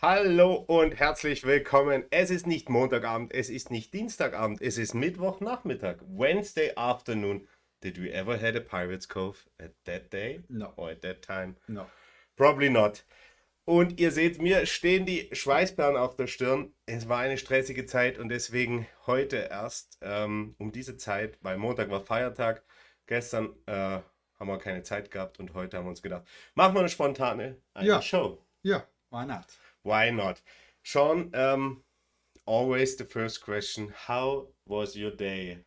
Hallo und herzlich willkommen. Es ist nicht Montagabend, es ist nicht Dienstagabend, es ist Mittwochnachmittag, Wednesday afternoon. Did we ever had a Pirates Cove at that day? No. Or at that time? No. Probably not. Und ihr seht, mir stehen die Schweißperlen auf der Stirn. Es war eine stressige Zeit und deswegen heute erst um diese Zeit, weil Montag war Feiertag. Gestern haben wir keine Zeit gehabt und heute haben wir uns gedacht, machen wir eine spontane Yeah. Show. Yeah. Why not? Why not? Sean, always the first question. How was your day?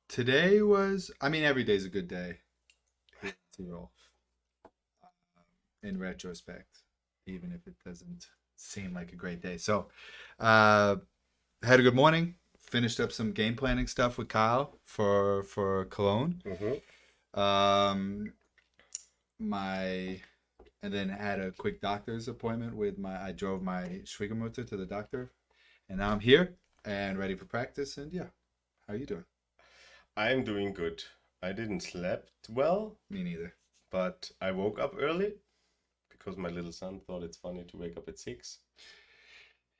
Today was, every day's a good day here in Tirol, in retrospect, even if it doesn't seem like a great day. So, had a good morning. Finished up some game planning stuff with Kyle for Cologne. Um, my and then had a quick doctor's appointment with I drove my Schwiegermutter to the doctor, and now I'm here and ready for practice. And yeah, how are you doing? I'm doing good. I didn't slept well, Me neither. but I woke up early because my little son thought it's funny to wake up at 6.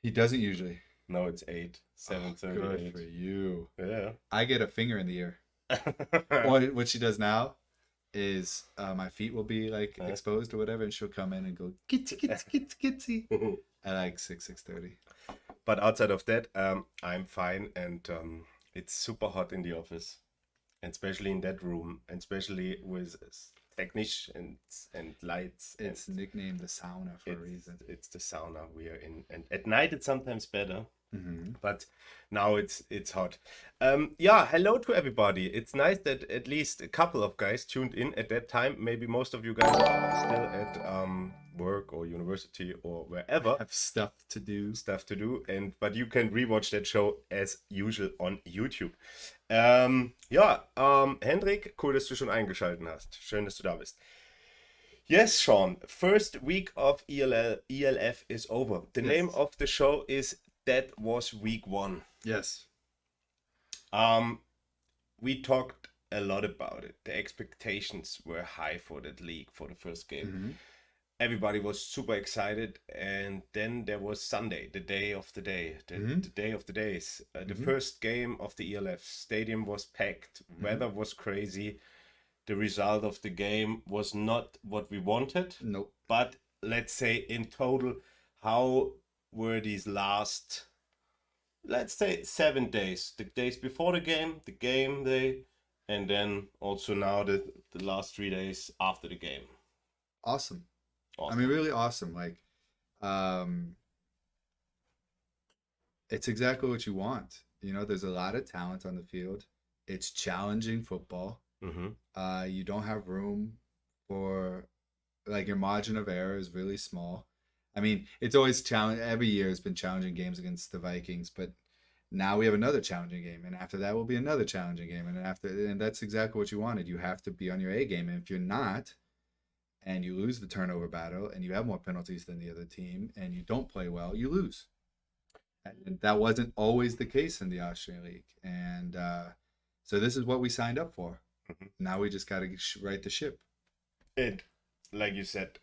He doesn't usually. No, it's 8, 7:30. Good for you. Yeah. I get a finger in the ear. What she does now is my feet will be like exposed or whatever, and she'll come in and go gitsy gitsy at like 6:30. But outside of that, I'm fine, and it's super hot in the office, and especially in that room, and especially with technicians and lights. It's nicknamed the sauna for a reason. It's the sauna we are in, and at night it's sometimes better. Mm-hmm. But now it's hot. Yeah, hello to everybody. It's nice that at least a couple of guys tuned in at that time. Maybe most of you guys are still at work or university or wherever. Have stuff to do. But you can rewatch that show as usual on YouTube. Hendrik, cool, dass du schon eingeschaltet hast. Schön, dass du da bist. Yes, Sean. First week of ELF is over. The name of the show is That Was Week 1. Yes. We talked a lot about it. The expectations were high for that league for the first game. Mm-hmm. Everybody was super excited, and then there was Sunday, the day of the day, the day of the days. The first game of the ELF stadium was packed. Weather was crazy. The result of the game was not what we wanted. Nope. But let's say in total, how were these last, let's say, 7 days? The days before the game day, and then also now the last 3 days after the game. Awesome. Really awesome. Like, it's exactly what you want. You know, there's a lot of talent on the field. It's challenging football. Mm-hmm. You don't have room for, like, your margin of error is really small. I mean, it's always challenging. Every year has been challenging games against the Vikings, but now we have another challenging game, and after that will be another challenging game, and that's exactly what you wanted. You have to be on your A game, and if you're not, and you lose the turnover battle, and you have more penalties than the other team, and you don't play well, you lose. And that wasn't always the case in the Austrian League, and so this is what we signed up for. Mm-hmm. Now we just got to right the ship. And like you said,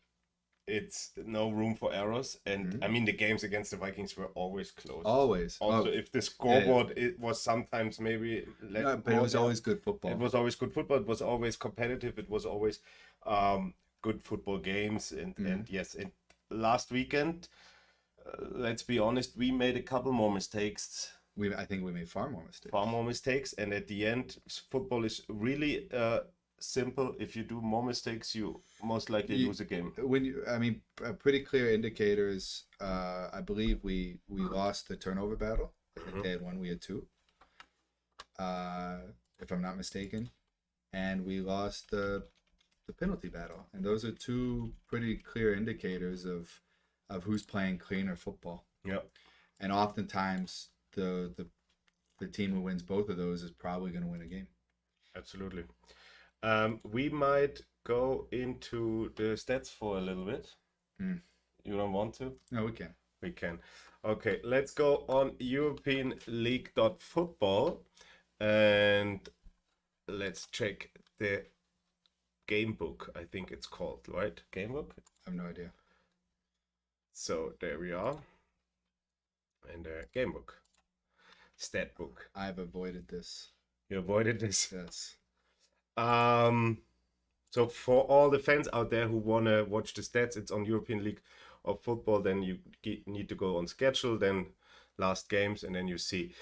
it's no room for errors, and I mean the games against the Vikings were always close. Always. Also, if the scoreboard it was sometimes maybe, but it was always good football. It was always good football. It was always competitive. It was always good football games, and yes, and last weekend, let's be honest, we made a couple more mistakes. I think we made far more mistakes. And at the end, football is really simple. If you do more mistakes, you most likely lose a game. A pretty clear indicator is, I believe we lost the turnover battle. I think they had 1, we had 2, if I'm not mistaken, and we lost the penalty battle. And those are 2 pretty clear indicators of who's playing cleaner football. Yep. And oftentimes the team who wins both of those is probably going to win a game. Absolutely. We might go into the stats for a little bit. You don't want to? No, we can. We can. Okay, let's go on EuropeanLeague.football and let's check the game book. I think it's called, right? Game book? I have no idea. So there we are. And the game book. Stat book. I've avoided this. You avoided this. Yes. So for all the fans out there who want to watch the stats, it's on European League of Football. Then you need to go on schedule, then last games, and then you see.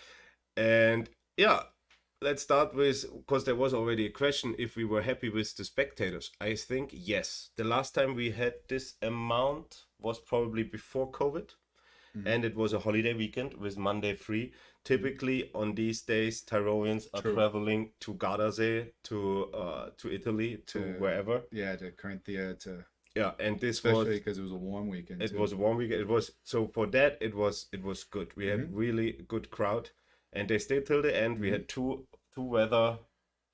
And yeah, let's start with, because there was already a question if we were happy with the spectators. I think yes. The last time we had this amount was probably before COVID. And it was a holiday weekend with Monday free. Typically on these days, Tirolians are traveling to Gardasee, to Italy, to wherever. Yeah, to Corinthia, and this especially because it was a warm weekend. It was a warm weekend. It was, so for that it was good. We had really good crowd, and they stayed till the end. We had two weather,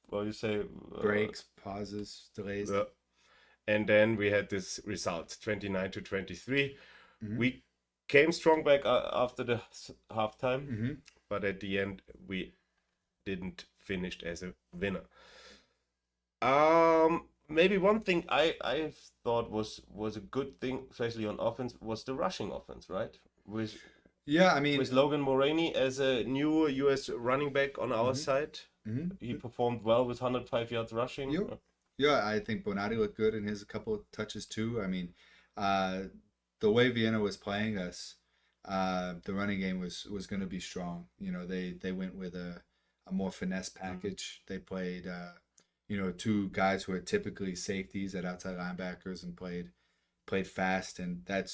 what do you say? Breaks, pauses, delays. And then we had this result, 29-23. We came strong back after the halftime, but at the end we didn't finish as a winner. Maybe one thing I thought was a good thing, especially on offense, was the rushing offense, right? With Logan Moraney as a new US running back on our side. He performed well with 105 yards rushing. Yeah, I think Bonatti looked good in his couple of touches too. I mean, the way Vienna was playing us, the running game was going to be strong. You know, they went with a more finesse package. They played, two guys who are typically safeties at outside linebackers and played fast, and that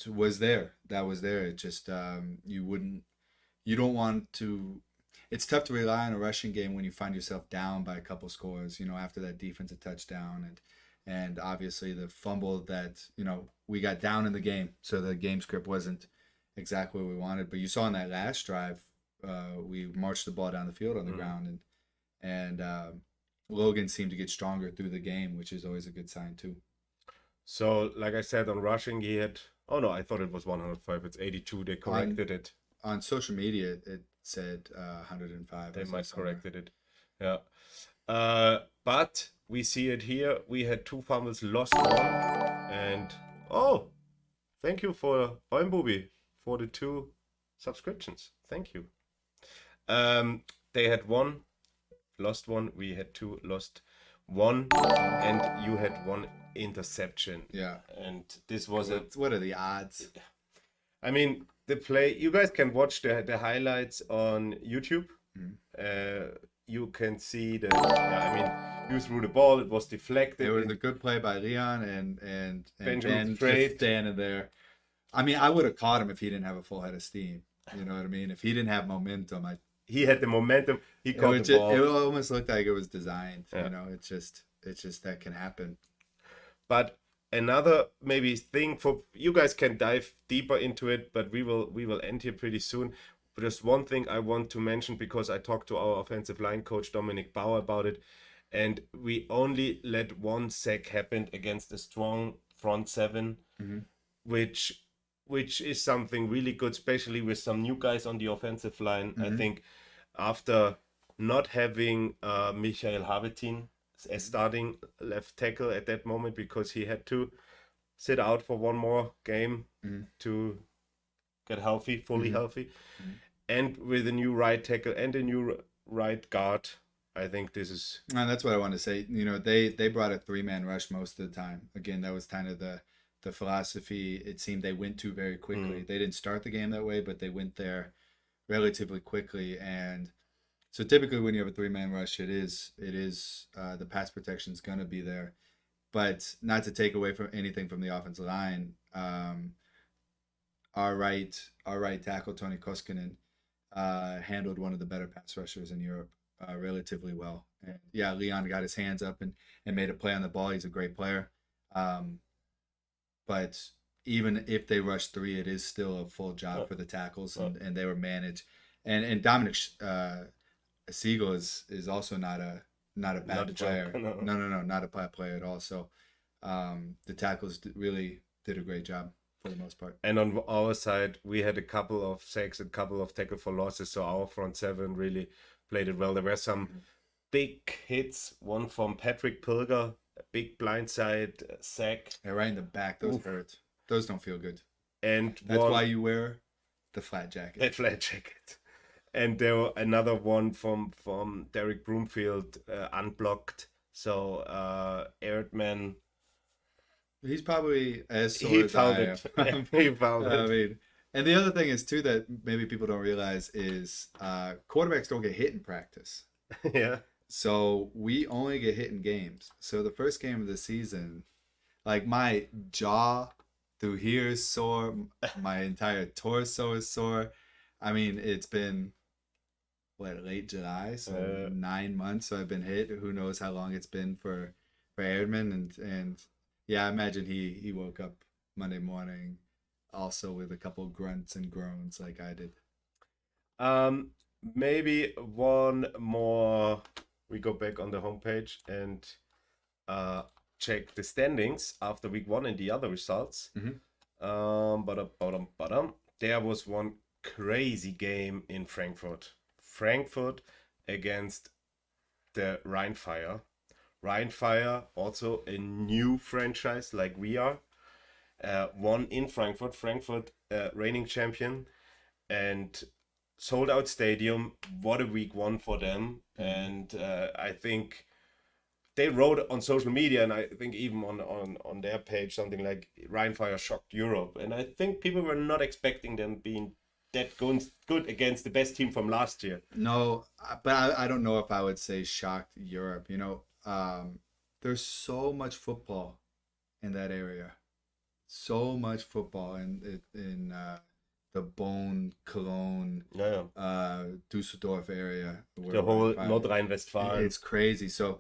was there. It just you don't want to. It's tough to rely on a rushing game when you find yourself down by a couple scores. After that defensive touchdown and obviously the fumble that, we got down in the game. So the game script wasn't exactly what we wanted. But you saw in that last drive, we marched the ball down the field on the ground. And Logan seemed to get stronger through the game, which is always a good sign too. So, like I said, on rushing, he had... Oh, no, I thought it was 105. It's 82. They corrected it. On social media, it said 105. They might corrected it. Yeah. But... we see it here. We had 2 fumbles, lost 1. And, thank you for Oimbubi for the 2 subscriptions. Thank you. They had 1, lost 1. We had 2, lost 1. And you had 1 interception. Yeah. And this was what are the odds? I mean, the play, you guys can watch the highlights on YouTube. You can see you threw the ball, it was deflected. It was a good play by Leon and Benjamin just standing there. I mean, I would have caught him if he didn't have a full head of steam. You know what I mean? If he didn't have momentum, he had the momentum. He caught the ball. It almost looked like it was designed. Yeah. It's just that can happen. But another maybe thing for you guys can dive deeper into it, but we will end here pretty soon. But just one thing I want to mention, because I talked to our offensive line coach Dominic Bauer about it, and we only let 1 sack happen against a strong front 7, which is something really good, especially with some new guys on the offensive line. I think after not having Michael Havetin as starting left tackle at that moment, because he had to sit out for 1 more game to get healthy, fully healthy. And with a new right tackle and a new right guard, I think this is... And that's what I wanted to say. They brought a 3-man rush most of the time. Again, that was kind of the philosophy it seemed they went to very quickly. They didn't start the game that way, but they went there relatively quickly. And so typically when you have a 3-man rush, it is the pass protection is going to be there. But not to take away from anything from the offensive line, our right tackle, Toni Koskinen, handled one of the better pass rushers in Europe relatively well. And yeah, Leon got his hands up and made a play on the ball. He's a great player. But even if they rush 3, it is still a full job for the tackles, and they were managed. And Dominic Siegel is also not a bad player. No, not a bad player at all. So the tackles really did a great job for the most part. And on our side, we had a couple of sacks, a couple of tackle for losses. So our front 7 really played it well. There were some big hits. One from Patrick Pilger, a big blindside sack. Yeah, right in the back. Those hurt. Those don't feel good. And That's why you wear the flat jacket. A flat jacket. And there were another one from Derek Broomfield, unblocked. So Erdman, He's probably as sore he as found I it. am. He found I it. mean, and the other thing is too that maybe people don't realize is quarterbacks don't get hit in practice. Yeah. So we only get hit in games. So the first game of the season, like my jaw through here is sore, my entire torso is sore. I mean, it's been late July, so 9 months. So I've been hit. Who knows how long it's been for Erdman, and yeah, I imagine he woke up Monday morning also with a couple grunts and groans like I did. Maybe one more. We go back on the homepage and check the standings after week 1 and the other results. There was one crazy game in Frankfurt. Frankfurt against the Rheinfire. Rheinfire, also a new franchise like we are. Won in Frankfurt. Frankfurt, reigning champion. And sold out stadium. What a week 1 for them. And I think they wrote on social media, and I think even on their page, something like Rheinfire shocked Europe. And I think people were not expecting them being that good against the best team from last year. No, but I don't know if I would say shocked Europe. You know, there's so much football in that area. So much football in the Bonn, Cologne, Düsseldorf area. The whole Nordrhein-Westfalen. It's crazy. So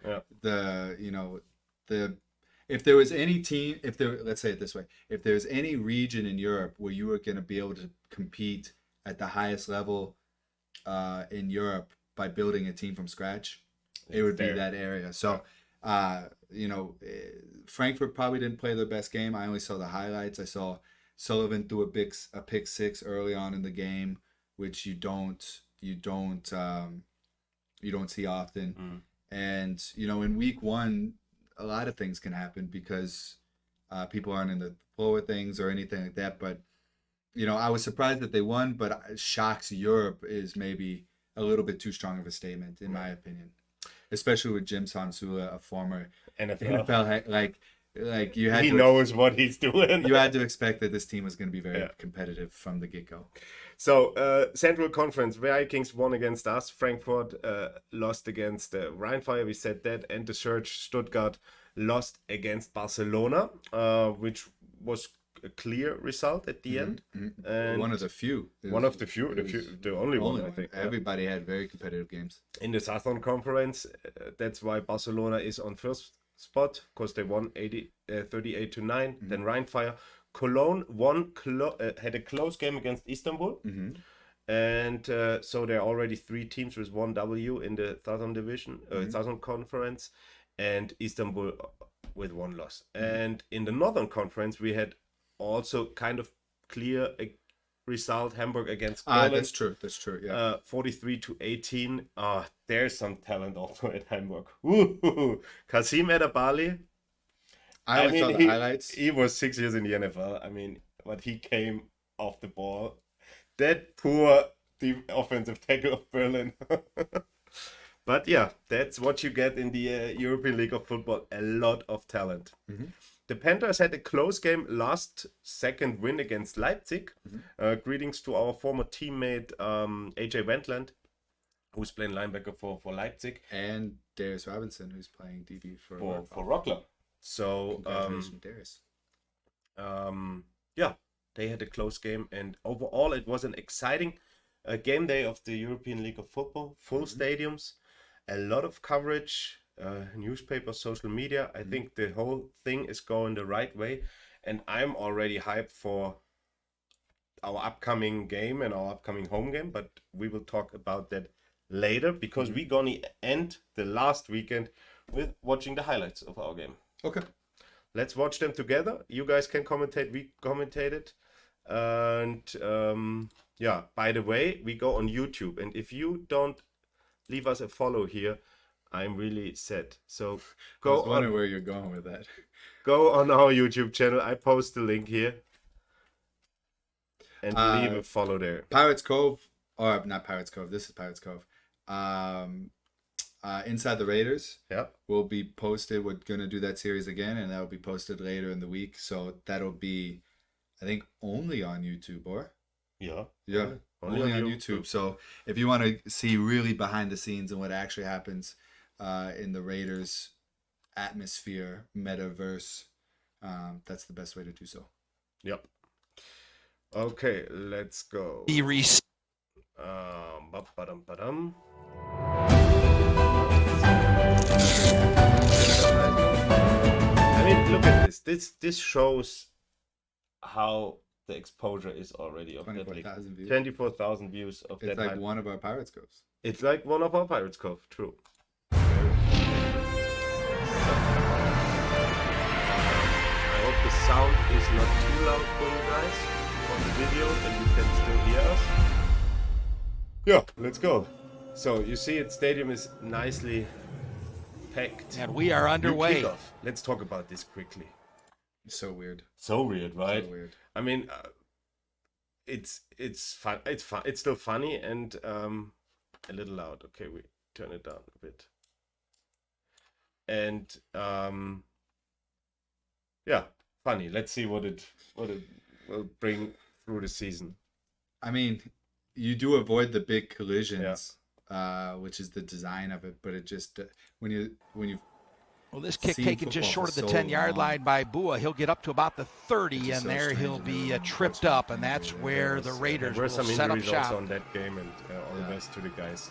if there was any team, let's say it this way, if there's any region in Europe where you were going to be able to compete at the highest level in Europe by building a team from scratch, it would be that area. So, Frankfurt probably didn't play their best game. I only saw the highlights. I saw Sullivan threw a pick 6 early on in the game, which you don't see often. And in week 1, a lot of things can happen because people aren't in the flow of things or anything like that. But I was surprised that they won, but shocks Europe is maybe a little bit too strong of a statement in my opinion, especially with Jim Sansula, a former NFL like you had. He knows what he's doing. You had to expect that this team was going to be very competitive from the get-go. So Central Conference, Vikings won against us. Frankfurt lost against Rheinfire. We said that, and the Surge Stuttgart lost against Barcelona, which was a clear result at the end. And one of the few. The only one, I think. Everybody had very competitive games. In the Southern Conference, that's why Barcelona is on first spot, because they won 38-9. Then Rheinfire. Cologne had a close game against Istanbul. And so there are already 3 teams with 1 W in the Southern Division, Southern Conference, and Istanbul with 1 loss. And in the Northern Conference, we had also kind of clear result, Hamburg against Berlin. That's true, yeah. 43-18. There's some talent also at Hamburg. Kasim Edabali. I saw the highlights. He was 6 years in the NFL. But he came off the ball. That poor offensive tackle of Berlin. But yeah, that's what you get in the European League of Football. A lot of talent. The Panthers had a close game, last second win against Leipzig. Greetings to our former teammate AJ Wendland, who's playing linebacker for Leipzig. And Darius Robinson, who's playing DB for Rockler. So, congratulations, Darius. They had a close game, and overall it was an exciting game day of the European League of Football. Full stadiums, a lot of coverage, newspapers, social media. I think the whole thing is going the right way, and I'm already hyped for our upcoming game and our upcoming home game, but we will talk about that later, because we're gonna end the last weekend with watching the highlights of our game. Okay. Let's watch them together. You guys can commentate, we commentated. And by the way, we go on YouTube, and if you don't leave us a follow here, I'm really sad. So I was wondering where you're going with that. Go on our YouTube channel. I post the link here. And leave a follow there. Pirates Cove, or not Pirates Cove. This is Pirates Cove. Inside the Raiders. Yep. Will be posted. We're gonna do that series again, and that will be posted later in the week. So that'll be, I think, only on YouTube, or Yeah. only on YouTube. So if you want to see really behind the scenes and what actually happens in the Raiders atmosphere, metaverse, that's the best way to do so. Yep. Okay, let's go. Ba-ba-dum-ba-dum. I mean, look at this. This shows how the exposure is already of that league. 24,000 views. 24,000 views of that. It's like one of our Pirates Coves. It's like one of our Pirates Cove. True. I hope the sound is not too loud for you guys on the video and you can still hear us. Yeah, let's go. So you see it, stadium is nicely packed. And we are underway. Kickoff. Let's talk about this quickly. So weird. So weird, right? So weird. I mean, it's fun. It's fun. It's still funny and a little loud. Okay, we turn it down a bit. And yeah, funny. Let's see what it will bring through the season. I mean, you do avoid the big collisions, which is the design of it, but it just when you Well, this kick seen taken just football short of for the so 10-yard long. line by Bua. He'll get up to about the 30, It's and so there strange he'll to be me. tripped up, and that's where the Raiders There were will some set up injuries also shop. on that game, and all the best to the guys.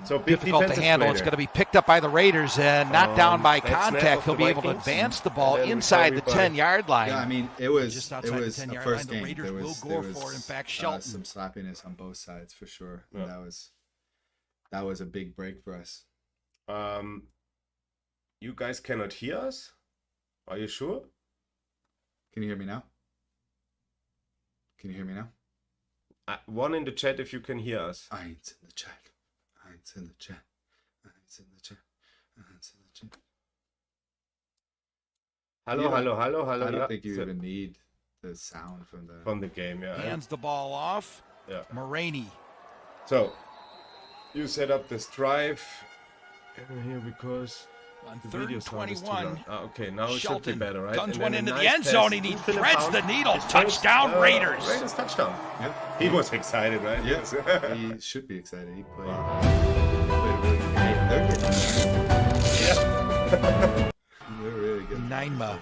So big Difficult to defensive handle. play It's there. going to be picked up by the Raiders and knocked down by that snap contact. of He'll the be able to Vikings, advance the ball and then inside the recovery by- 10-yard line. yeah, I mean, it was Just it outside the was a 10-yard first line, the game. Raiders There will was, go there for it. was In fact, Shelton. some sloppiness on both sides for sure. Yeah. And that was a big break for us. You guys cannot hear us? Are you sure? Can you hear me now? Can you hear me now? One in the chat if you can hear us. Eins in the chat. Eins in the chat. Eins in the chat. Eins in the chat. Hello, Yeah. hello. I Yeah. don't think you So- even need the sound from the. from the game, yeah. Hands the ball off. Yeah. Moraney. So you set up this drive here because On the third video and sound is too 21. loud. Okay, now it should be Shelton better, right? guns And one then a into the nice end pass zone, and he to Philip threads Pound. the needle. His first, Touchdown, Raiders. Raiders touchdown. Yeah. He was excited, right? Yes, he should be excited. He played. Wow. Really good. Hey, Yeah. they're really good. Naima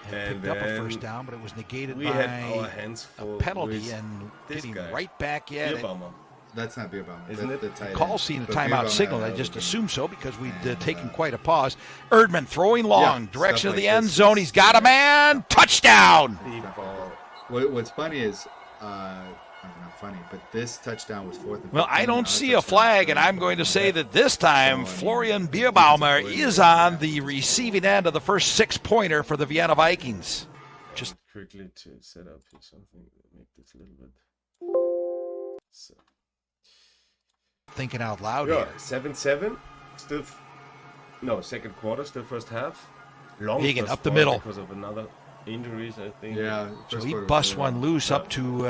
had And picked up a then first down, but it was negated We by had our hands a full penalty with and this getting guy. right back at it. Bummer. That's not beer bomb. Isn't That's it? the tight Call end. seen a But timeout Beerbaum signal. had I a just good assumed so because we'd And, taken quite a pause. Erdman throwing long, Yeah, direction stuff of the like end this zone. is- He's got a man. Touchdown. Deep ball. What's funny is, not funny, but this touchdown was fourth and 15. Well, I don't Our see a touchdown flag, was and I'm going to say that this So, I time mean, Florian defensive Bierbaumer coordinator, is on yeah. the receiving end of the first six-pointer for the Vienna Vikings. Just Quickly to set up here something to make this a little bit. So. thinking out loud Yeah, here. 7-7. Still, no, second quarter, still first half. Long Hagen first up the quarter middle. because of another injuries, I think. Yeah. So first he quarter busts was one really loose up to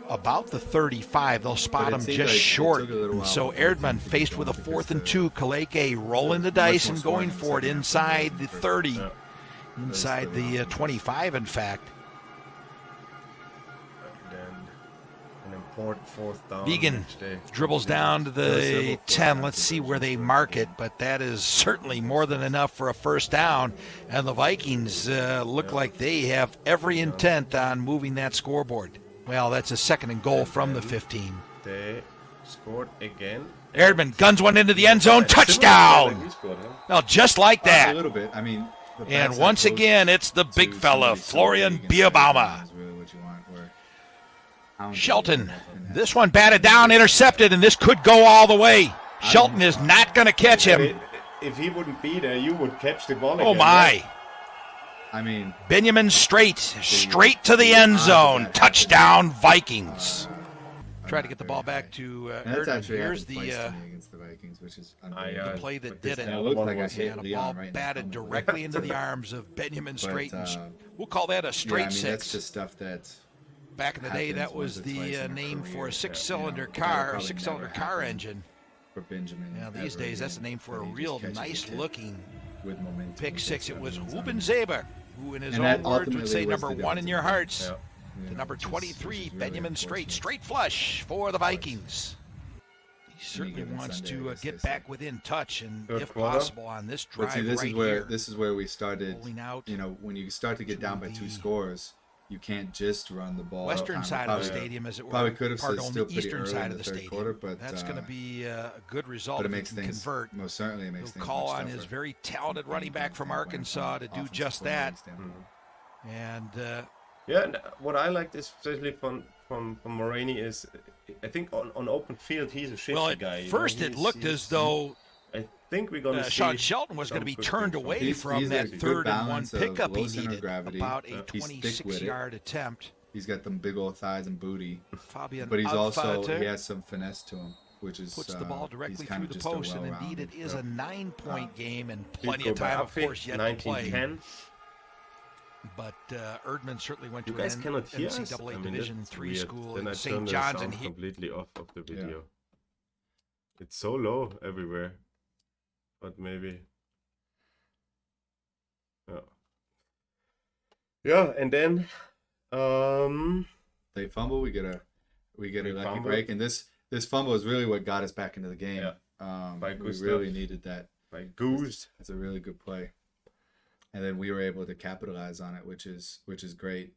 about the 35. They'll spot But it him seemed just like it short. took a little And while so before Erdman he faced could with a go fourth and because 2. Kaleke rolling the much dice more and scoring going in the for it second half inside than the the first. 30. Yeah. Inside the 25, in fact. And then an important fourth down. Vegan which they- dribbles down to There were the several 10. fourth Let's down see where they conversions. mark it, but that is certainly more than enough for a first down. And the Vikings look like they have every intent on moving that scoreboard. Well, that's a second and goal from the 15. They scored again. Erdman guns one into the end zone. Yeah, similar to Touchdown! like we scored, huh? Well, just like A that. little bit. I mean, the And pass once that goes again, it's the big to fella, somebody so Florian big and Bierbaumer. is really what you want, where Hound Shelton, can have- this one batted down, intercepted, and this could go all the way. Shelton is not going to catch him. If he wouldn't be there, you would catch the ball again. Oh, my. I mean, Benjamin straight to the end zone. Touchdown, Vikings. Try to get the ball back to that's Erdman. actually Here's happened the twice to me against the Vikings, which is I, unbelievable. the play that but did this it. And it looked like I was hit And a Leon ball right batted now. directly into the arms of Benjamin Straight. But, We'll call that a yeah, I straight mean, that's six. just stuff that Back in the day, happens that was once or twice the in a name for career, a six-cylinder that would car, probably six-cylinder never car happen engine. for Benjamin. Yeah, these ever days, that's the again, name for a that he just real catches a tip nice-looking with momentum pick and six. gets It was everyone's Ruben on. Zaber, who in his And that own words would ultimately say was number the one in your ultimate. hearts. Yeah. You To know, number which is 23, really Benjamin Straight. unfortunate. Straight flush for the Vikings. He certainly given wants Sunday, I to guess they get say. back within touch and, Third if quarter. possible, on this drive But see, this right is where here. this is where we started. Rolling out You know, when you start to get down by to 2 the scores, you can't just run the ball. Western side of the Probably- stadium, as it were. Probably could have Pardon, still the pretty eastern early side in of the the third stadium. quarter, but That's going to be a good result but it if makes he can things convert. most certainly it makes He'll things call much on his tougher very talented running back from standpoint, Arkansas to do offensive just coordinating that. standpoint. And Yeah, and what I liked, especially from Moraney, is I think on open field he's a shifty well, at guy. you know, first it he's- looked he's- as though I think we're gonna see Sean Shelton was going to some be good turned things from away him. He's from a that good third and one balance of pickup low he center needed, gravity. about a He's thick with it. 26-yard attempt. He's got them big old thighs and booty, Fabian but he's also Altvater he has some finesse to him, which is puts the ball he's directly kind through of the just a post, and indeed it well-rounded- is a 9-point game and He'd plenty go of by time, of outfit, course, yet to play. 19-10. But Erdman certainly went You to guys an cannot hear us? NCAA I mean, Division that's III weird. school Then I in St. turned the John's, sound and he completely off of the video. It's so low everywhere. But maybe. Yeah. Yeah, and then They fumble, we get a lucky fumble. break, and this fumble is really what got us back into the game. Yeah. By We Gustav. really needed that. by Goose. It's a really good play, and then we were able to capitalize on it, which is great.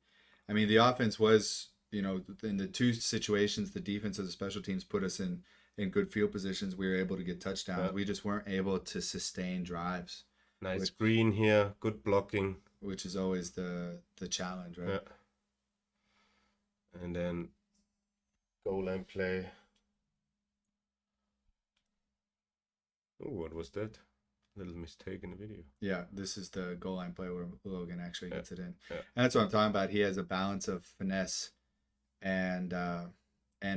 I mean, the offense was, you know, in the two situations, the defense and the special teams put us in good field positions. We were able to get touchdowns. Yeah. We just weren't able to sustain drives, Nice Which- screen here, good blocking. which is always the challenge, right? Yeah. And then goal line play. Oh, what was that? Little mistake in the video. Yeah, this is the goal line play where Logan actually gets it in. Yeah. And that's what I'm talking about. He has a balance of finesse and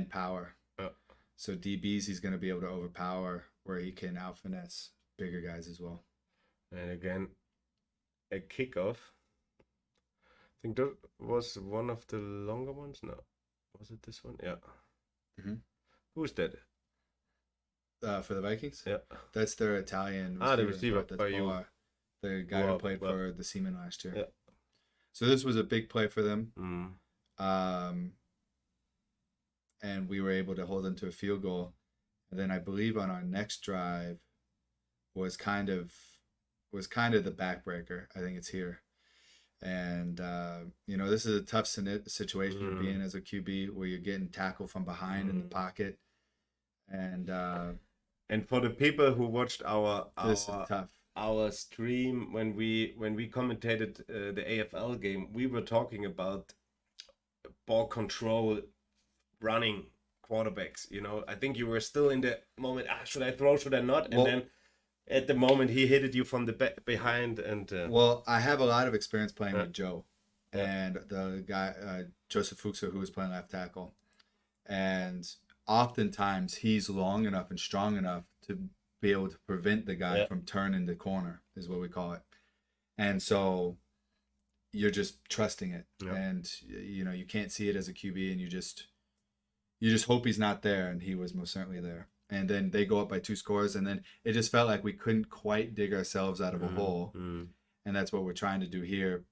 power. Yeah. So DBs, he's going to be able to overpower where he can out finesse bigger guys as well. And again, a kickoff. I think that was one of the longer ones. No, was it this one? Yeah. Mhm. Who's that? For the Vikings, Yeah. that's their Italian The receiver That's by you. Boa, the guy Boa, who played well. for the Seaman last year. Yeah. So this was a big play for them. Mm. And we were able to hold them to a field goal. And then I believe on our next drive was kind of the backbreaker. I think it's here. And you know, this is a tough situation to be in as a QB, where you're getting tackled from behind in the pocket. And For the people who watched this is tough. our stream when we commentated the AFL game, we were talking about ball control, running quarterbacks. You know, I think you were still in the moment. Should I throw? Should I not? And Well- then at the moment he hit you from the behind, and Well, I have a lot of experience playing Yeah. with Joe Yeah. and the guy Joseph Fuchser, who was playing left tackle, and oftentimes he's long enough and strong enough to be able to prevent the guy Yeah. from turning the corner, is what we call it. And so you're just trusting it, Yeah. and you know you can't see it as a QB, and you just hope he's not there, and he was most certainly there. And then they go up by 2 scores, and then it just felt like we couldn't quite dig ourselves out of a hole. And that's what we're trying to do here,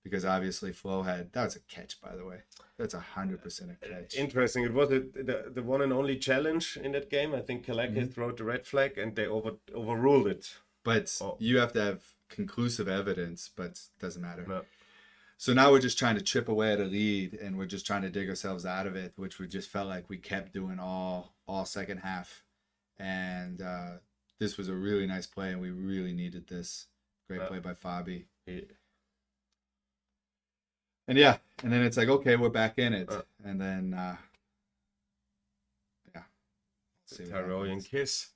because obviously Flo that was a catch, by the way. That's 100% a catch. Interesting. It was the one and only challenge in that game. I think Kalakis threw the red flag, and they overruled it. But Oh. you have to have conclusive evidence, but it doesn't matter. No. So now we're just trying to chip away at a lead, and we're just trying to dig ourselves out of it, which we just felt like we kept doing all second half. And this was a really nice play, and we really needed this. Great play by Fabi. Yeah. And yeah, and then it's like, okay, we're back in it. And then, yeah. See what Tyrolian happens. kiss.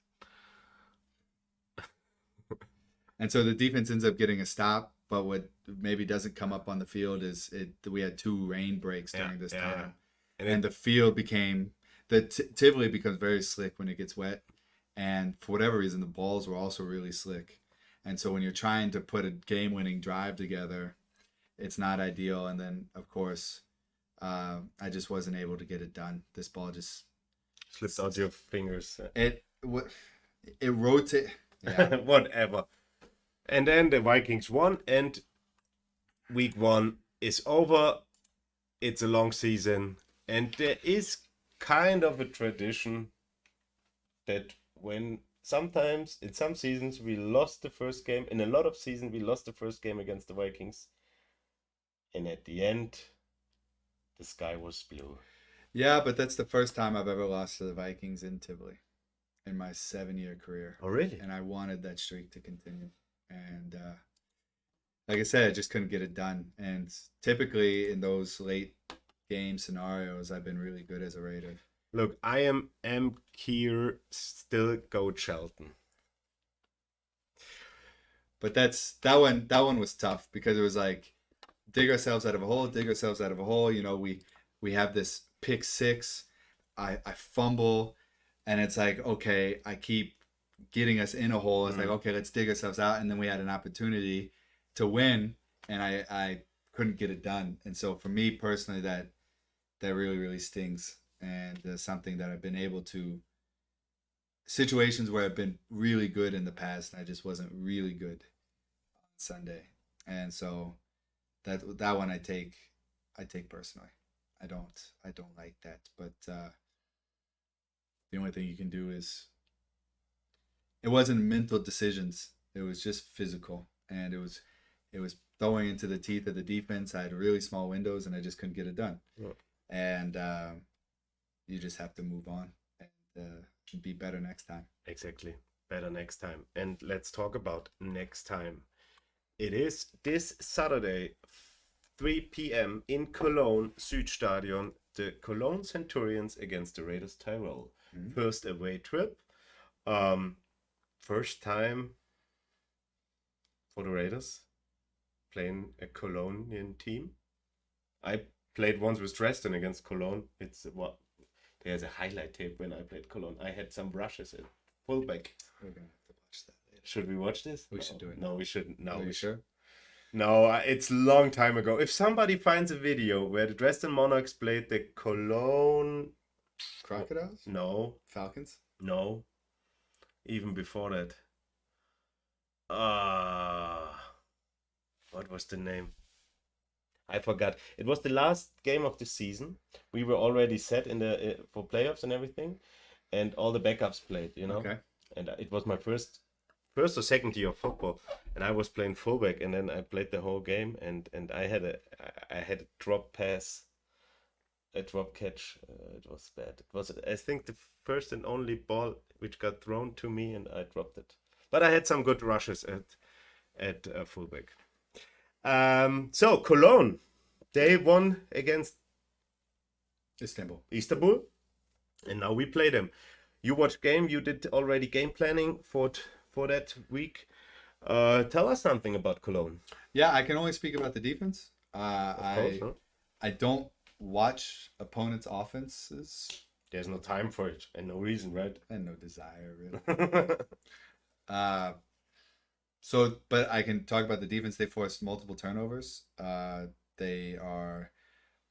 And so the defense ends up getting a stop, but what maybe doesn't come up on the field is we had 2 rain breaks during this time. And the field Tivoli becomes very slick when it gets wet. And for whatever reason, the balls were also really slick. And so when you're trying to put a game-winning drive together, it's not ideal. And then, of course, I just wasn't able to get it done. This ball just Slipped out your fingers. it rotated. Yeah. Whatever. And then the Vikings won, and week 1 is over. It's a long season, and there is kind of a tradition that when sometimes in some seasons we lost the first game, in a lot of seasons we lost the first game against the Vikings, and at the end the sky was blue. Yeah, but that's the first time I've ever lost to the Vikings in Tivoli in my 7-year career. Oh, really? And I wanted that streak to continue. And like I said, I just couldn't get it done. And typically in those late game scenarios, I've been really good as a Raider. Look, I am Kier, still go Shelton. But that one was tough because it was like dig ourselves out of a hole. You know, we have this pick 6. I fumble, and it's like, okay, I keep getting us in a hole. It's like, okay, let's dig ourselves out. And then we had an opportunity to win, and I couldn't get it done. And so for me personally, that really, really stings. And something that I've been able to, situations where I've been really good in the past, and I just wasn't really good on Sunday. And so that one I take personally. I don't like that. But the only thing you can do is, it wasn't mental decisions. It was just physical, and it was throwing into the teeth of the defense. I had really small windows, and I just couldn't get it done. Yeah. And you just have to move on and be better next time. Exactly. Better next time. And let's talk about next time. It is this Saturday, 3 p.m. in Cologne, Südstadion, the Cologne Centurions against the Raiders Tirol. Mm-hmm. First away trip. First time for the Raiders playing a Colognian team. I played once with Dresden against Cologne. There's a highlight tape when I played Cologne. I had some rushes at fullback. We're gonna have to watch that later. Should we watch this? We should do it. No, we shouldn't. No, Are you sure? No, it's a long time ago. If somebody finds a video where the Dresden Monarchs played the Cologne Crocodiles? No, Falcons? no. Even before that. What was the name? I forgot. It was the last game of the season. We were already set in the for playoffs and everything, and all the backups played. You know. Okay. And it was my first or second year of football, and I was playing fullback, and then I played the whole game, and I had a drop pass, a drop catch. It was bad. It was, I think, the first and only ball which got thrown to me, and I dropped it. But I had some good rushes at fullback. So Cologne, they won against Istanbul, and now we play them. You watched game. You did already game planning for that week. Tell us something about Cologne. Yeah, I can only speak about the defense. Of course, I don't watch opponents' offenses. There's no time for it and no reason, right? And no desire, really. But I can talk about the defense. They forced multiple turnovers. They are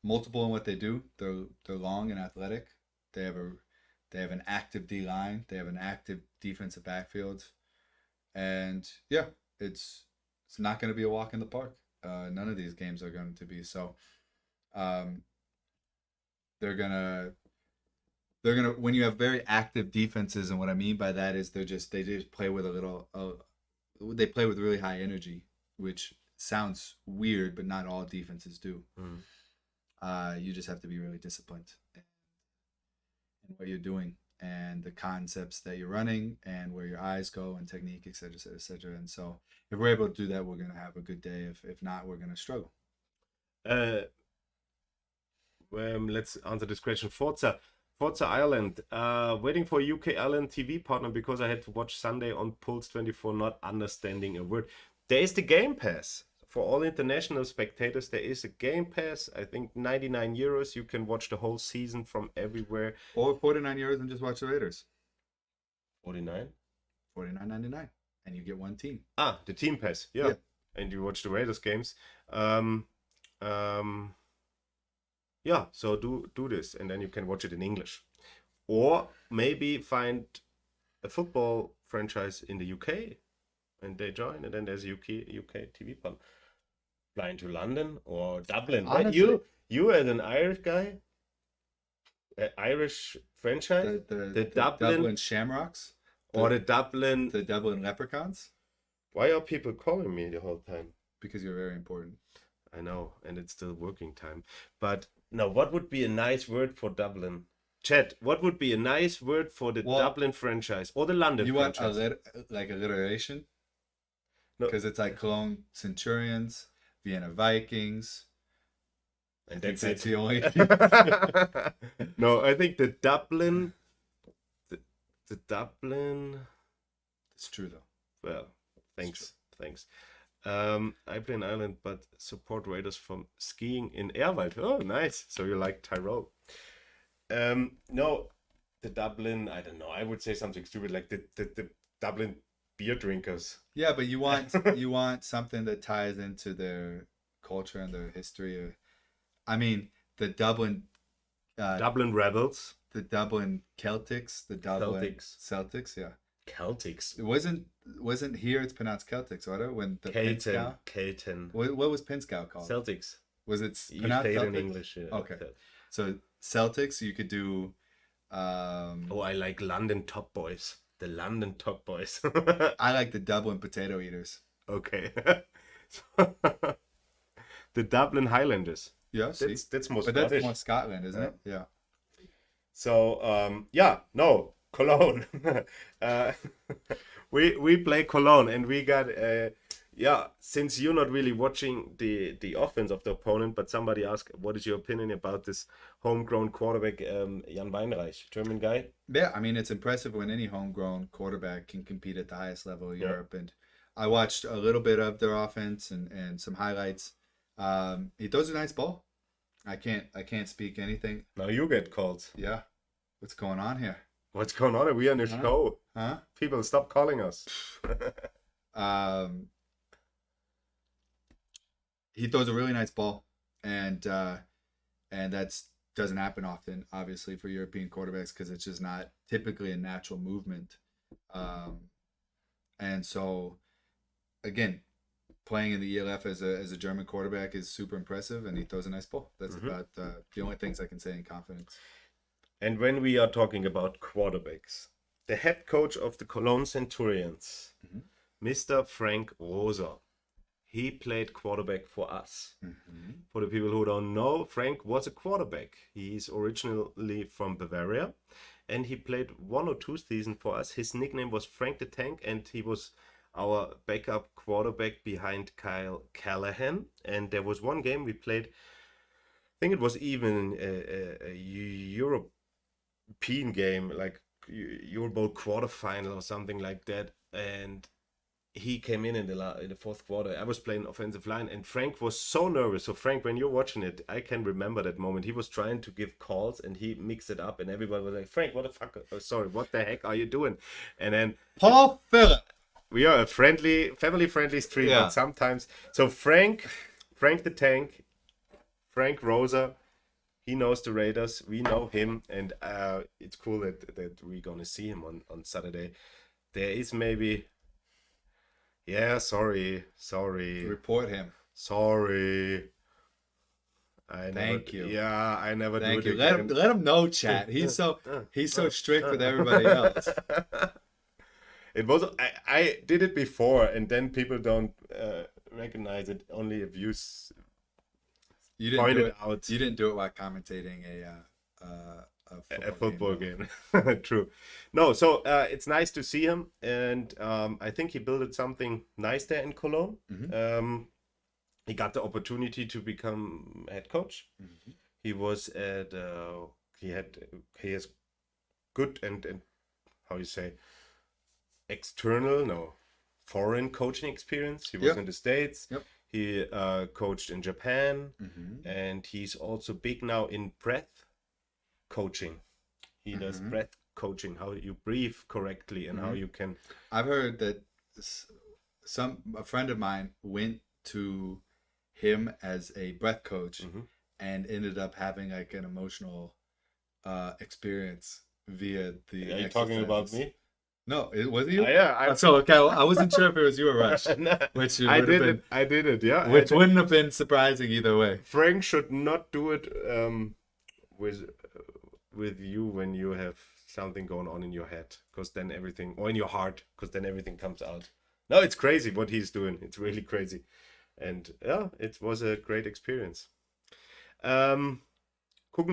multiple in what they do. They're long and athletic. They have an active D line. They have an active defensive backfield, and yeah, it's not going to be a walk in the park. None of these games are going to be. So, they're gonna when you have very active defenses, and what I mean by that is they just play with they play with really high energy, which sounds weird, but not all defenses do. You just have to be really disciplined in what you're doing and the concepts that you're running and where your eyes go and technique, et cetera, et cetera, et cetera. And so if we're able to do that, we're going to have a good day. If not, we're going to struggle. Let's answer this question. Forza Ireland, waiting for UK Ireland TV partner because I had to watch Sunday on Pulse 24, not understanding a word. There is the Game Pass. For all international spectators, there is a Game Pass. I think 99 euros. You can watch the whole season from everywhere. Or 49 euros and just watch the Raiders. 49? 49.99. And you get one team. Ah, the Team Pass. Yeah. And you watch the Raiders games. yeah, so do this, and then you can watch it in English, or maybe find a football franchise in the UK, and they join, and then there's a UK TV panel. Flying to London or Dublin. Right? Honestly- You as an Irish guy, Irish franchise, The Dublin, Dublin Shamrocks or the Dublin. the Dublin Leprechauns, Why are people calling me the whole time? because you're very important. I know, and it's still working time. But no, what would be a nice word for Dublin? Chat, what would be a nice word for the Well, Dublin franchise or the London You want franchise? like alliteration? No. Because it's like Cologne Centurions, Vienna Vikings. And I think that's that's it. the only. No, I think the Dublin. The Dublin. It's true though. Well, thanks. I play in Ireland, but support Raiders from skiing in Airwald. Oh, nice. So you like Tirol. No, the Dublin, I don't know. I would say something stupid like the Dublin beer drinkers. Yeah, but you want something that ties into their culture and their history. I mean, the Dublin Dublin Rebels. the Dublin Celtics, the Dublin Celtics. Celtics, yeah. Celtics. It wasn't here. It's pronounced Celtics, right? When the Caton. Pinskow. Caton. What was Pinskow called? Celtics. Was it You pronounced say it in Celtics? English. Yeah. Okay. So Celtics, you could do. Oh, I like London Top Boys. The London Top Boys. I like the Dublin Potato Eaters. Okay. The Dublin Highlanders. Yeah, see, That's more but Scottish. that's more Scotland, isn't it? Yeah. So Cologne. We play Cologne, and we got since you're not really watching the offense of the opponent, but somebody asked, what is your opinion about this homegrown quarterback, Jan Weinreich, German guy? Yeah, I mean, it's impressive when any homegrown quarterback can compete at the highest level of Yeah. Europe. And I watched a little bit of their offense and some highlights. He throws a nice ball. I can't speak anything. Now you get called. Yeah. What's going on here? What's going on? Are we on the show? Huh? People, stop calling us. He throws a really nice ball, and that's doesn't happen often, obviously, for European quarterbacks, because it's just not typically a natural movement. And so, again, playing in the ELF as a German quarterback is super impressive, and he throws a nice ball. That's about the only things I can say in confidence. And when we are talking about quarterbacks, the head coach of the Cologne Centurions, Mr. Frank Rosa, he played quarterback for us. For the people who don't know, Frank was a quarterback. He's originally from Bavaria, and he played 1 or 2 seasons for us. His nickname was Frank the Tank, and he was our backup quarterback behind Kyle Callahan. And there was one game we played, I think it was even a European game, like Euro Bowl quarterfinal or something like that. And he came in the fourth quarter. I was playing offensive line, and Frank was so nervous. So Frank, when you're watching it, I can remember that moment. He was trying to give calls, and he mixed it up, and everybody was like, "Frank, what the fuck? Oh, sorry, what the heck are you doing?" And then Paul Phillip. we are a family-friendly stream, Yeah. but sometimes. So Frank the Tank, Frank Rosa, he knows the Raiders. We know him, and it's cool that we're gonna see him on Saturday. There is maybe. Yeah, sorry. Report him. Sorry. Thank you. Yeah, I never Thank do you. it Let again. him know, chat. He's so strict with everybody else. It was I did it before, and then people don't recognize it only if you You didn't point do it it out. You didn't do it while commentating a football game. True. No, so it's nice to see him, and I think he built something nice there in Cologne. He got the opportunity to become head coach. He was at he has good and how you say foreign coaching experience. He was Yep. in the States. Yep. He coached in Japan, and he's also big now in breath coaching. He does breath coaching, how you breathe correctly and how you can. I've heard that a friend of mine went to him as a breath coach, and ended up having like an emotional experience via the. Are you talking about exercises. me? No, it was you. Yeah, So okay, I wasn't sure if it was you or Rush, No, which I would have did been, it. I did it. Yeah, which wouldn't have been surprising either way. Frank should not do it with you when you have something going on in your head, because then everything, or in your heart, because then everything comes out. No, it's crazy what he's doing. It's really crazy, and yeah, it was a great experience. Gucken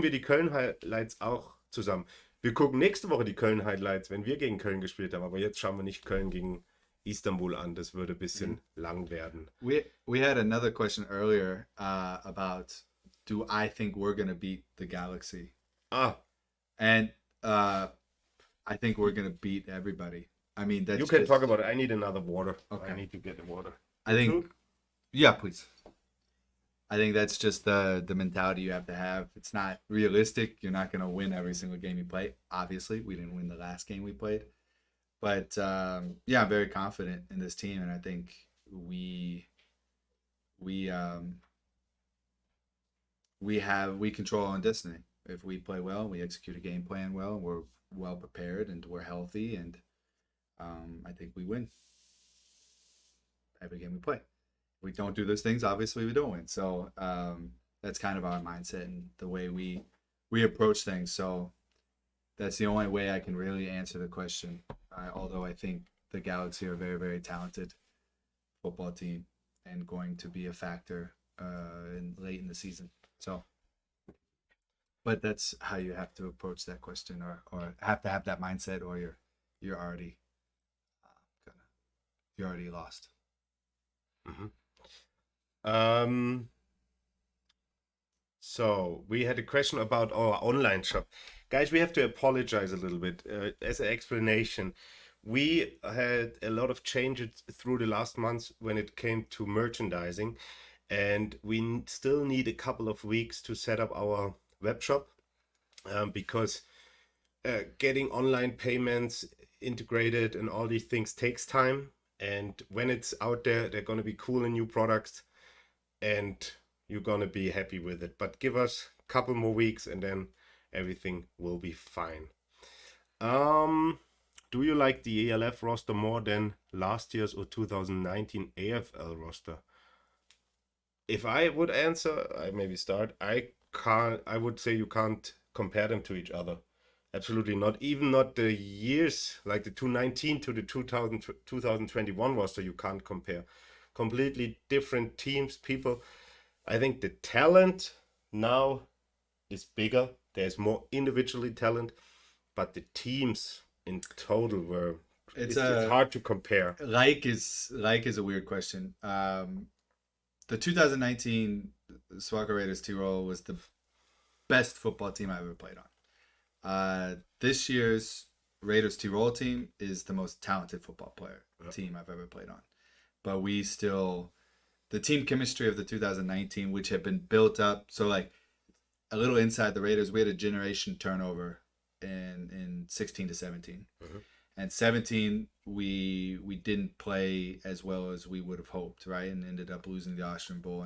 wir die Köln-Highlights auch zusammen. Wir gucken nächste Woche die Köln-Highlights, wenn wir gegen Köln gespielt haben. Aber jetzt schauen wir nicht Köln gegen Istanbul an. Das würde ein bisschen lang werden. We had another question earlier about, do I think we're gonna beat the Galaxy? And I think we're gonna beat everybody. I mean, that's you can talk about it. I need another water. Okay. I need to get the water. I think, yeah, please. I think that's just the mentality you have to have. It's not realistic. You're not gonna win every single game you play. Obviously, we didn't win the last game we played, but yeah, I'm very confident in this team, and I think we control our own destiny. If we play well, we execute a game plan well, we're well prepared, and we're healthy, and I think we win every game we play. If we don't do those things, obviously we don't win. So that's kind of our mindset and the way we approach things. So that's the only way I can really answer the question. Although I think the Galaxy are a very, very talented football team and going to be a factor late in the season. So, but that's how you have to approach that question, or have to have that mindset, or you're already lost. So we had a question about our online shop. Guys, we have to apologize a little bit. As an explanation, we had a lot of changes through the last months when it came to merchandising, and we still need a couple of weeks to set up our web shop, because getting online payments integrated and all these things takes time. And when it's out there, they're going to be cool and new products, and you're going to be happy with it. But give us a couple more weeks and then everything will be fine. Do you like the ELF roster more than last year's or 2019 AFL roster? If I would answer, I maybe start. I would say you can't compare them to each other. Absolutely not. Even not the years, like the 2019 to the 2021 roster, you can't compare. Completely different teams, people. I think the talent now is bigger. There's more individually talent, but the teams in total were. It's hard to compare. Like is a weird question. The 2019 SWARCO Raiders Tirol was the best football team I ever played on. This year's Raiders Tirol team is the most talented football player team I've ever played on. But we still, the team chemistry of the 2019, which had been built up. So like a little inside the Raiders, we had a generation turnover in 16 to 17. And 17, we didn't play as well as we would have hoped, right? And ended up losing the Austrian Bowl,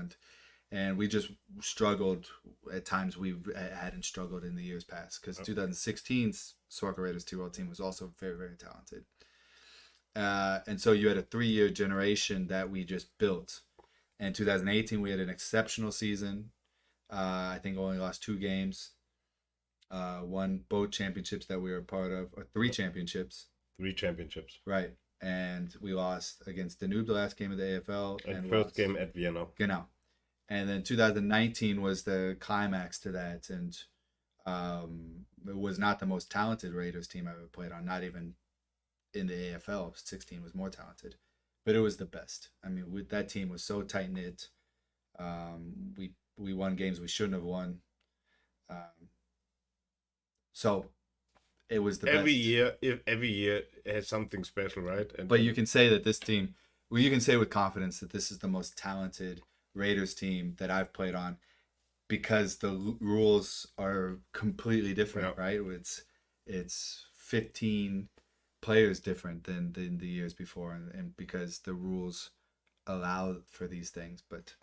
and we just struggled at times. We hadn't struggled in the years past, because 2016's SWARCO Raiders Tirol team was also very, very talented. And so you had a 3-year generation that we just built. In 2018, we had an exceptional season. I think only lost 2 games. Won both championships that we were a part of, or 3 championships. 3 championships. Right. And we lost against Danube the last game of the AFL. And first game at Vienna. Genau. And then 2019 was the climax to that. And it was not the most talented Raiders team I ever played on, not even in the AFL. 16 was more talented. But it was the best. I mean, that team was so tight-knit. We won games we shouldn't have won. So it was the every best. Every year has something special, right? But you can say that this team, well, you can say with confidence that this is the most talented Raiders team that I've played on, because the rules are completely different, right? It's 15 players different than the years before, and because the rules allow for these things. But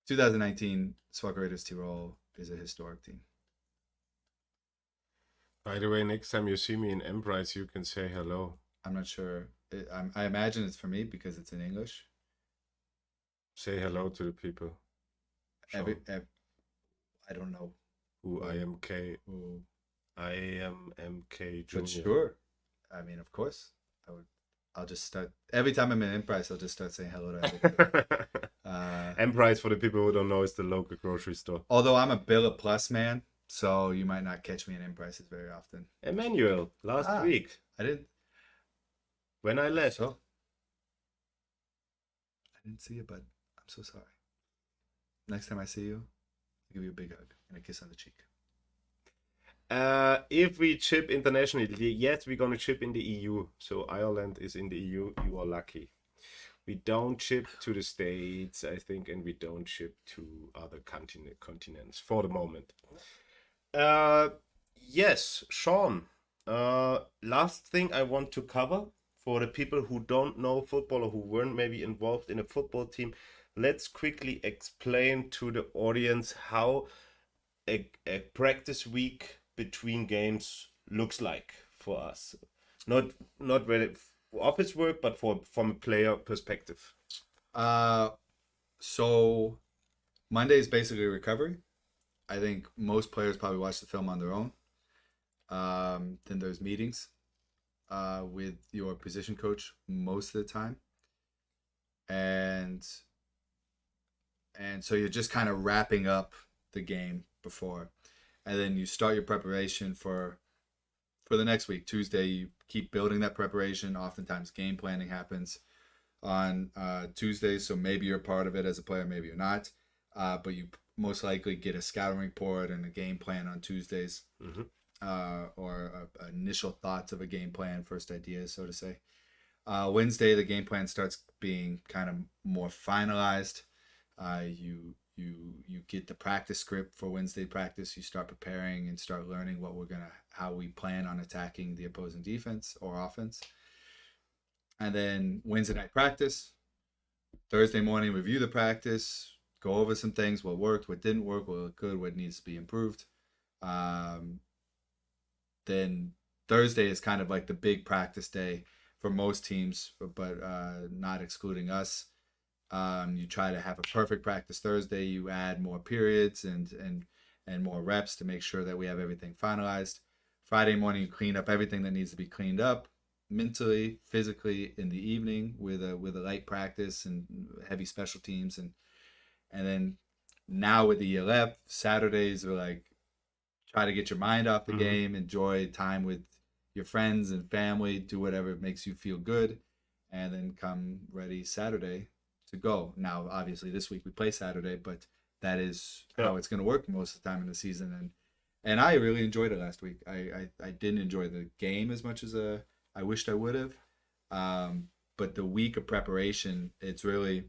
it's 2019 SWARCO Raiders Tirol is a historic team. By the way, next time you see me in Emprise, you can say hello. I'm not sure. I imagine it's for me because it's in English. Say hello to the people. I don't know. Who I am K. Who, I am MK Junior. but sure. I mean, of course. I'll just start. Every time I'm in Emprise, I'll just start saying hello to everybody. Emprise, for the people who don't know, is the local grocery store. Although I'm a Billa Plus man, so you might not catch me in Emprises very often. Emmanuel, last week. I didn't. When I left. So, I didn't see you, bud. I'm so sorry. Next time I see you, I'll give you a big hug and a kiss on the cheek. If we chip internationally, yes, we're gonna chip in the EU. So Ireland is in the EU. You are lucky. We don't chip to the States, I think, and we don't chip to other continents for the moment. Yes, Sean. Last thing I want to cover for the people who don't know football or who weren't maybe involved in a football team. Let's quickly explain to the audience how a practice week between games looks like for us. Not really office work, but from a player perspective. So Monday is basically recovery. I think most players probably watch the film on their own. Then there's meetings with your position coach most of the time. And so you're just kind of wrapping up the game before. And then you start your preparation for the next week. Tuesday, you keep building that preparation. Oftentimes game planning happens on Tuesdays, so maybe you're part of it as a player, maybe you're not. But you most likely get a scouting report and a game plan on Tuesdays, or initial thoughts of a game plan, first ideas, so to say. Wednesday, the game plan starts being kind of more finalized. You get the practice script for Wednesday practice. You start preparing and start learning how we plan on attacking the opposing defense or offense. And then Wednesday night practice. Thursday morning, review the practice, go over some things, what worked, what didn't work, what looked good, what needs to be improved. Then Thursday is kind of like the big practice day for most teams, but not excluding us. You try to have a perfect practice Thursday. You add more periods and more reps to make sure that we have everything finalized. Friday morning, you clean up everything that needs to be cleaned up, mentally, physically, in the evening with a light practice and heavy special teams, and then now with the ELF, Saturdays are like try to get your mind off the game, enjoy time with your friends and family, do whatever makes you feel good, and then come ready Saturday to go. Now, obviously, this week we play Saturday, but that is how it's going to work most of the time in the season. And I really enjoyed it last week. I didn't enjoy the game as much as I wished I would have. But the week of preparation, it's really,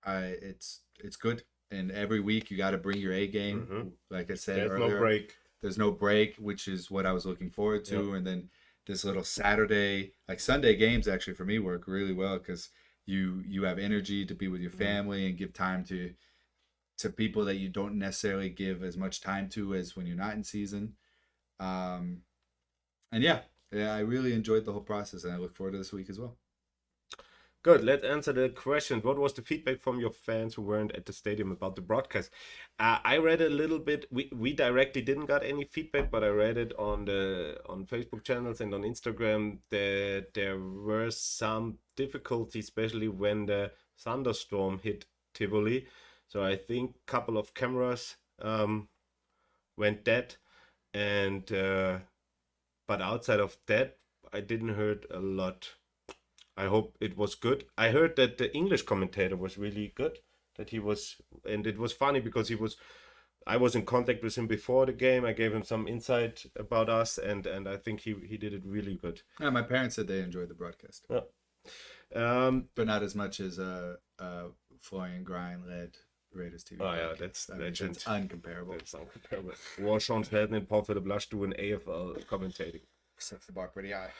it's good. And every week you got to bring your A game. Like I said earlier, there's no break, which is what I was looking forward to. And then this little Saturday, like Sunday games actually for me work really well because you have energy to be with your family and give time to people that you don't necessarily give as much time to as when you're not in season. And yeah, I really enjoyed the whole process, and I look forward to this week as well. Good. Let's answer the question. What was the feedback from your fans who weren't at the stadium about the broadcast? I read a little bit. We directly didn't got any feedback, but I read it on Facebook channels and on Instagram that there were some difficulty, especially when the thunderstorm hit Tivoli. So I think a couple of cameras went dead, and but outside of that, I didn't heard a lot. I hope it was good. I heard that the English commentator was really good. That he was, and it was funny because I was in contact with him before the game. I gave him some insight about us, and I think he did it really good. Yeah, my parents said they enjoyed the broadcast. Yeah. But not as much as Florian Grind led Raiders TV. Oh yeah, that's legend. That's uncomparable. That's uncomparable. Warschauen Helden in Paul Philipp Lasch doing AFL commentating. Sets the bar pretty high.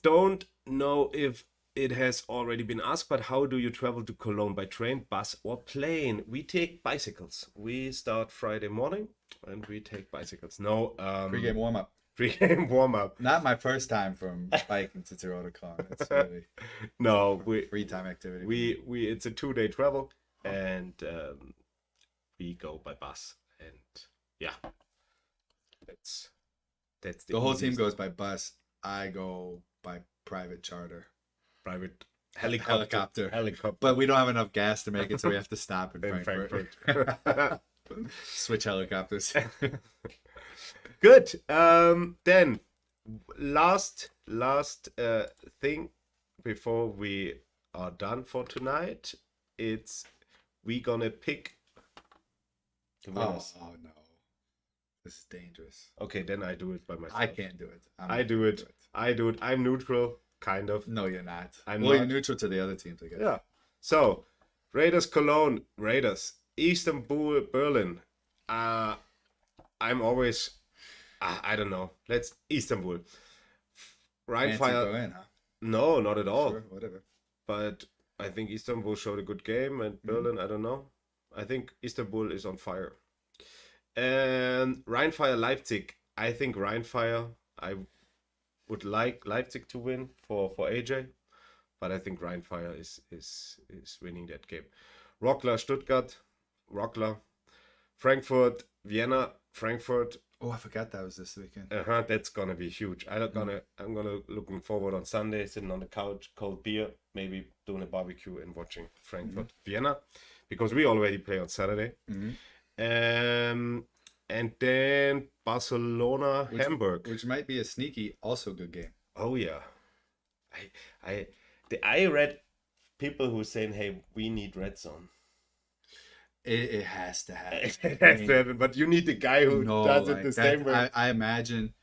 Don't know if it has already been asked, but how do you travel to Cologne? By train, bus, or plane? We take bicycles. We start Friday morning and we take bicycles. No, Pre-game warm-up. pre-game warm-up. Not my first time from biking to Tirol to Cologne. It's really No, free time activity. we it's a 2-day travel, and we go by bus, and yeah, that's the whole team easiest. goes by bus. I go by private charter. Private helicopter. But we don't have enough gas to make it, so we have to stop in In Frankfurt. Frankfurt. Switch helicopters. Good. Then last thing before we are done for tonight, it's we gonna pick the winners. Oh no, this is dangerous. Okay, then I do it by myself. I can't do it. I do it. I'm neutral, kind of. No, you're not. I'm You're not. neutral to the other teams, I guess. Yeah. So, Raiders Cologne, Raiders, Istanbul, Berlin. I'm always, I don't know. Let's Istanbul. Fancy Rheinfire. Berlin, huh? No, not at all. Sure, whatever. But I think Istanbul showed a good game, and Berlin, I don't know. I think Istanbul is on fire. And Rheinfire Leipzig. I think Rheinfire. I would like Leipzig to win for AJ, but I think Rheinfire is winning that game. Rockler Stuttgart, Rockler, Frankfurt Vienna, Frankfurt. Oh, I forgot that was this weekend. That's gonna be huge. I'm gonna looking forward on Sunday, sitting on the couch, cold beer, maybe doing a barbecue and watching Frankfurt Vienna, because we already play on Saturday. And then Barcelona Hamburg, which might be a sneaky, also good game. Oh yeah, I read people who saying, "Hey, we need red zone." It has to happen. It has to happen, but you need the guy who does it the same way. I imagine.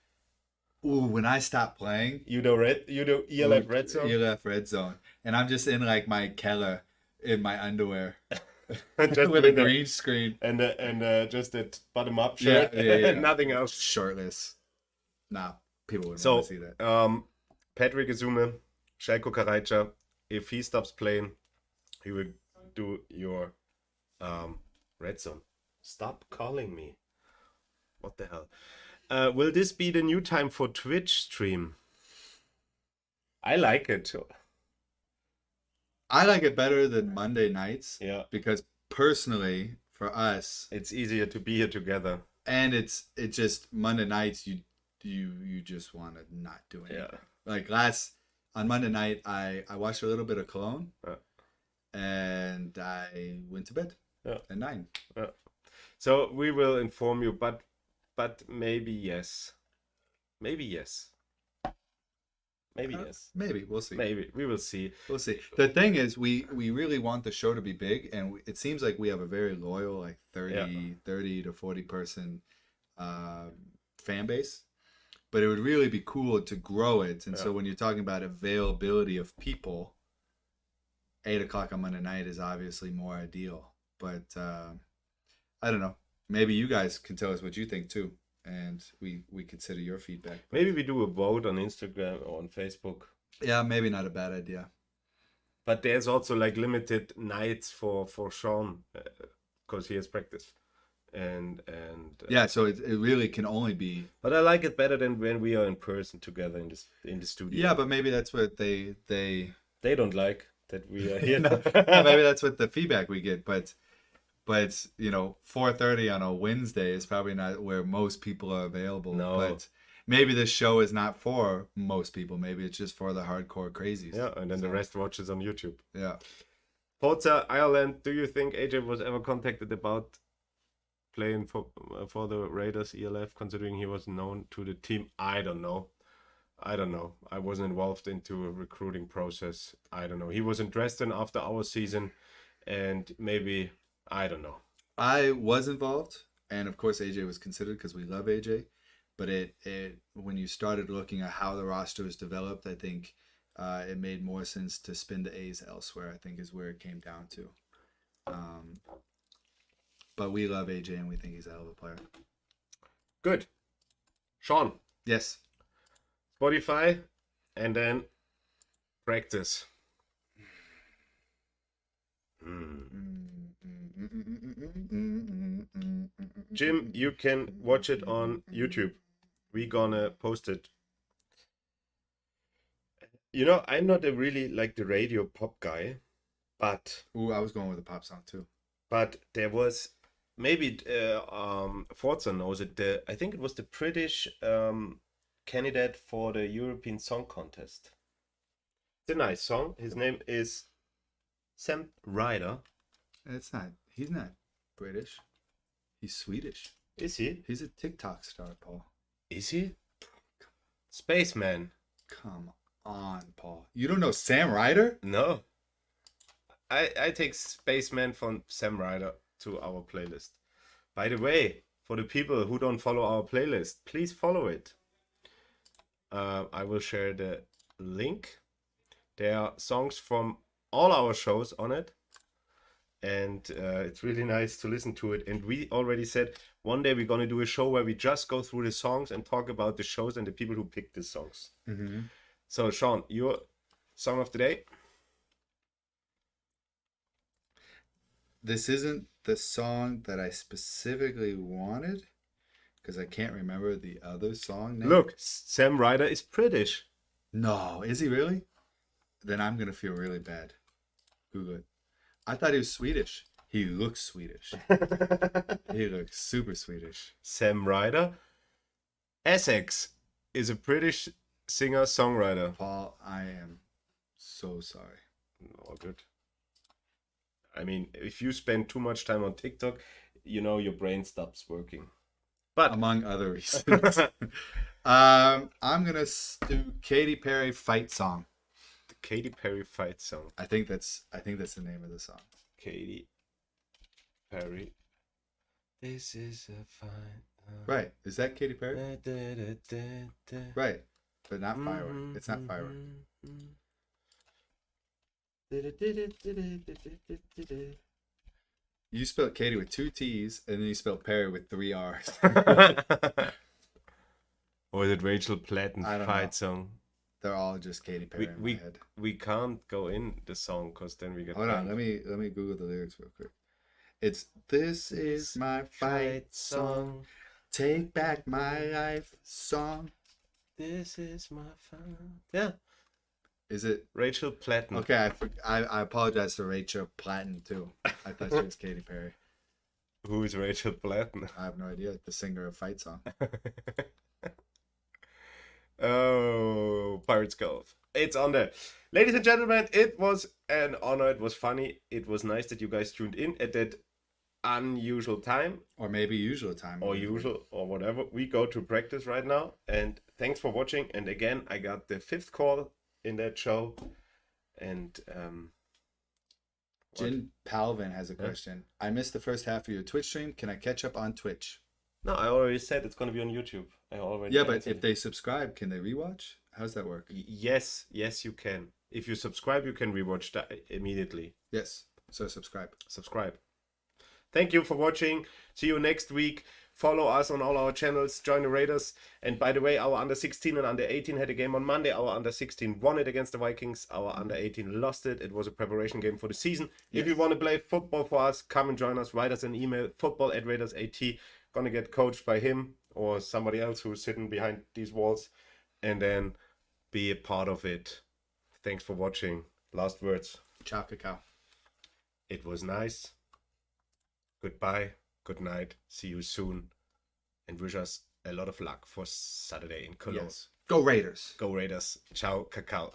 Ooh, when I stop playing, You do ELF red zone. ELF red zone, and I'm just in like my Keller in my underwear Just with a green screen and just that bottom up shirt, yeah. nothing else. shirtless. Nah, people wouldn't So, want to see that. Patrick Izume, Shelko Karajca, if he stops playing, he will do your red zone. Stop calling me. What the hell? Will this be the new time for Twitch stream? I like it. I like it better than Monday nights. Yeah. Because personally, for us, It's easier to be here together. and it's just Monday nights. You just want to not do anything. Yeah. Like on Monday night, I watched a little bit of Cologne, and I went to bed at 9. So we will inform you, but maybe yes. Maybe yes. Maybe yes. Maybe we'll see. Maybe we will see. We'll see. The thing is, we really want the show to be big, and it seems like we have a very loyal, like 30 to 40 person fan base. But it would really be cool to grow it. And so when you're talking about availability of people, 8 o'clock on Monday night is obviously more ideal. But I don't know. Maybe you guys can tell us what you think too, and we consider your feedback. Maybe we do a vote on Instagram or on Facebook. Yeah, maybe not a bad idea. But there's also like limited nights for Sean because he has practice, and yeah. So it really can only be. But I like it better than when we are in person together in the studio. Yeah, but maybe that's what they don't like that we are here. No, maybe that's what the feedback we get, but 4:30 on a Wednesday is probably not where most people are available. No. But maybe this show is not for most people. Maybe it's just for the hardcore crazies. Yeah, and then the rest watches on YouTube. Yeah. Forza Ireland, do you think AJ was ever contacted about playing for the Raiders ELF, considering he was known to the team? I don't know. I wasn't involved into a recruiting process. I don't know. He was in Dresden after our season, and maybe, I don't know. I was involved, and of course AJ was considered because we love AJ. But it when you started looking at how the roster was developed, I think it made more sense to spin the A's elsewhere, I think is where it came down to. But we love AJ and we think he's a hell of a player. Good. Sean, Yes. Spotify, and then practice. Jim, you can watch it on YouTube. We're gonna post it. You know, I'm not a really like the radio pop guy, but Ooh, I was going with a pop song too. there was maybe Forza knows it. I think it was the British candidate for the European Song Contest. It's a nice song. His name is Sam Ryder. He's not British. He's Swedish. Is he? He's a TikTok star, Paul. Is he? Spaceman. Come on, Paul. You don't know Sam Ryder? No. I take Spaceman from Sam Ryder to our playlist. By the way, for the people who don't follow our playlist, please follow it. I will share the link. There are songs from all our shows on it. And it's really nice to listen to it. And we already said one day we're going to do a show where we just go through the songs and talk about the shows and the people who picked the songs. Mm-hmm. So, Sean, your song of the day? This isn't the song that I specifically wanted because I can't remember the other song name. Look, Sam Ryder is British. No, is he really? Then I'm going to feel really bad. Google it. I thought he was Swedish. He looks Swedish. He looks super Swedish. Sam Ryder. Essex is a British singer-songwriter. Paul, I am so sorry. All good. I mean, if you spend too much time on TikTok, you know your brain stops working. But among other reasons. I'm gonna do Katy Perry Fight Song. The Katy Perry Fight Song. I think that's the name of the song. Katy Perry. This is a fight. Right. Is that Katy Perry? Right. But not Firework. It's not Firework. You spelled Katy with 2 T's and then you spelled Perry with 3 R's. Or is it Rachel Platten's I don't Fight know. Song? They're all just Katy Perry in my head. We can't go in the song because then we get. Hold on, let me Google the lyrics real quick. It's "This is my fight song, take back my life song." This is my fight. Yeah. Is it Rachel Platten? okay? I apologize to Rachel Platten too. I thought she was Katy Perry. Who is Rachel Platten? I have no idea. The singer of Fight Song. Oh, Pirates Cove. It's on there. Ladies and gentlemen, it was an honor. It was funny. It was nice that you guys tuned in at that unusual time. Or maybe usual time. Or usual, or whatever. We go to practice right now. And thanks for watching. And again, I got the 5th call in that show. And Jin Palvin has a question. I missed the first half of your Twitch stream. Can I catch up on Twitch? no, I already said it's going to be on YouTube. I already Yeah, but answered. if they subscribe, can they rewatch? How's that work? Yes, you can. If you subscribe, you can rewatch that immediately. Yes. So subscribe. Subscribe. Thank you for watching. See you next week. Follow us on all our channels. Join the Raiders. And by the way, our under 16 and under 18 had a game on Monday. Our under 16 won it against the Vikings. Our under 18 lost it. It was a preparation game for the season. If you want to play football for us, come and join us. Write us an email, football@Raiders.at. Gonna get coached by him or somebody else who's sitting behind these walls. And then be a part of it. Thanks for watching. Last words. Ciao, cacao. It was nice. Goodbye. Good night. See you soon. And wish us a lot of luck for Saturday in Cologne. Yes. Go Raiders. Go Raiders. Ciao, Kakao.